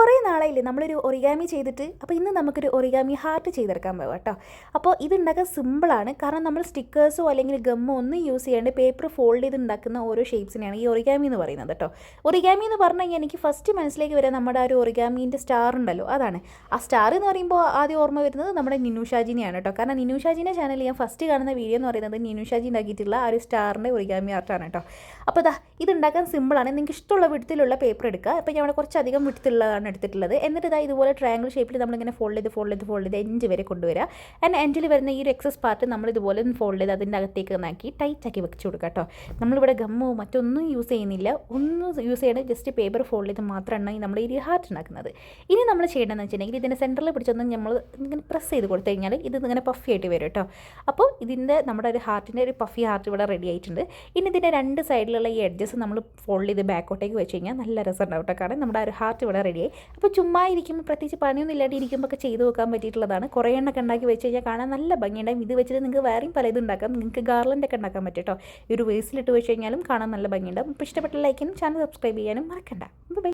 കുറേ നാളായില്ലേ നമ്മളൊരു ഒറിഗാമി ചെയ്തിട്ട്. അപ്പോൾ ഇന്ന് നമുക്കൊരു ഒറിഗാമി ഹാർട്ട് ചെയ്തെടുക്കാൻ പോകാം കേട്ടോ. അപ്പോൾ ഇതുണ്ടാക്കാൻ സിമ്പിളാണ്. കാരണം നമ്മൾ സ്റ്റിക്കേഴ്സോ അല്ലെങ്കിൽ ഗമ്മോ ഒന്നും യൂസ് ചെയ്യാണ്ട് പേപ്പർ ഫോൾഡ് ചെയ്ത് ഉണ്ടാക്കുന്ന ഓരോ ഷേപ്സിനെയാണ് ഈ ഒറിഗാമി എന്ന് പറയുന്നത് കേട്ടോ. ഒറിഗാമി എന്ന് പറഞ്ഞു കഴിഞ്ഞാൽ എനിക്ക് ഫസ്റ്റ് മനസ്സിലേക്ക് വരാൻ നമ്മുടെ ആ ഒരു ഒറിഗാമീൻ്റെ സ്റ്റാർ ഉണ്ടല്ലോ, അതാണ്. ആ സ്റ്റാർ എന്ന് പറയുമ്പോൾ ആദ്യം ഓർമ്മ വരുന്നത് നമ്മുടെ നിനുഷാജിനെയാണ് കേട്ടോ. കാരണം നിനുഷാജിൻ്റെ ചാനലിൽ ഞാൻ ഫസ്റ്റ് കാണുന്ന വീഡിയോ എന്ന് പറയുന്നത് നിനുഷാജി ഉണ്ടാക്കിയിട്ടുള്ള ആ ഒരു സ്റ്റാറിൻ്റെ ഒറിഗാമി ആർട്ടാണ് കേട്ടോ. അപ്പോൾ ഇതുണ്ടാക്കാൻ സിമ്പിളാണ്. നിങ്ങൾക്ക് ഇഷ്ടമുള്ള വിധത്തിലുള്ള പേപ്പർ എടുക്കുക. അപ്പോൾ ഞാൻ ഇവിടെ കുറച്ചധികം വിധത്തിലുള്ളതാണ് എടുത്തിട്ടുള്ളത്. എന്നിട്ട് ഇതുപോലെ ട്രയാങ്കിൾ ഷേപ്പിൽ നമ്മളിങ്ങനെ ഫോൾഡ് ചെയ്ത് എൻഡ് വരെ കൊണ്ടുവരിക. ആൻഡ് എൻഡിൽ വരുന്ന ഈ ഒരു എക്സസ് പാർട്ട് നമ്മളിതുപോലെ ഫോൾഡ് ചെയ്ത് അതിൻ്റെ അകത്തേക്ക് നാക്കി ടൈറ്റാക്കി വെച്ച് കൊടുക്കുക കേട്ടോ. നമ്മളിവിടെ ഗമ്മോ മറ്റൊന്നും യൂസ് ചെയ്യുന്നില്ല, ഒന്നും യൂസ് ചെയ്യണം. ജസ്റ്റ് പേപ്പർ ഫോൾഡ് ചെയ്ത് മാത്രമാണ് നമ്മൾ ഈ ഹാർട്ട് ഉണ്ടാക്കുന്നത്. ഇനി നമ്മൾ ചെയ്യേണ്ടതെന്ന് വെച്ചിട്ടുണ്ടെങ്കിൽ ഇതിൻ്റെ സെൻറ്ററിൽ പിടിച്ചൊന്നും നമ്മൾ ഇങ്ങനെ പ്രസ് ചെയ്ത് കൊടുത്തു കഴിഞ്ഞാൽ ഇത് ഇങ്ങനെ പഫി ആയിട്ട് വരും കേട്ടോ. അപ്പോൾ നമ്മുടെ ഒരു ഹാർട്ടിൻ്റെ ഒരു പഫി ഹാർട്ട് ഇവിടെ റെഡി ആയിട്ടുണ്ട്. ഇനി ഇതിൻ്റെ രണ്ട് സൈഡിലുള്ള ഈ എഡ്ജസ് നമ്മൾ ഫോൾഡ് ചെയ്ത് ബാക്കോട്ടേക്ക് വെച്ച് കഴിഞ്ഞാൽ നല്ല രസം ഉണ്ടാവും കേട്ടോ. കാരണം നമ്മുടെ ആ ഒരു ഹാർട്ട് ഇവിടെ റെഡിയായി. അപ്പോൾ ചുമ്മാ ഇരിക്കുമ്പോൾ പ്രത്യേകിച്ച് പണിയൊന്നും ഇല്ലാണ്ട് ഇരിക്കുമ്പോൾ ഒക്കെ ചെയ്ത് വെക്കാൻ പറ്റിയിട്ടുള്ളതാണ്. കുറേ എണ്ണൊക്കെ ഉണ്ടാക്കി വെച്ച് കഴിഞ്ഞാൽ കാണാൻ നല്ല ഭംഗിയുണ്ടാവും. ഇത് വെച്ചിട്ട് നിങ്ങൾക്ക് വേറെയും പലതും ഉണ്ടാക്കാം. നിങ്ങൾക്ക് ഗാർലൻഡൊക്കെ ഉണ്ടാക്കാൻ പറ്റും കേട്ടോ. ഈ ഒരു വേസിലിട്ട് വെച്ച് കഴിഞ്ഞാലും കാണാൻ നല്ല ഭംഗിയുണ്ടാവും. അപ്പോൾ ഇഷ്ടപ്പെട്ട ലൈക്കിനും ചാനൽ സബ്സ്ക്രൈബ് ചെയ്യാനും മറക്കണ്ട. ബൈ.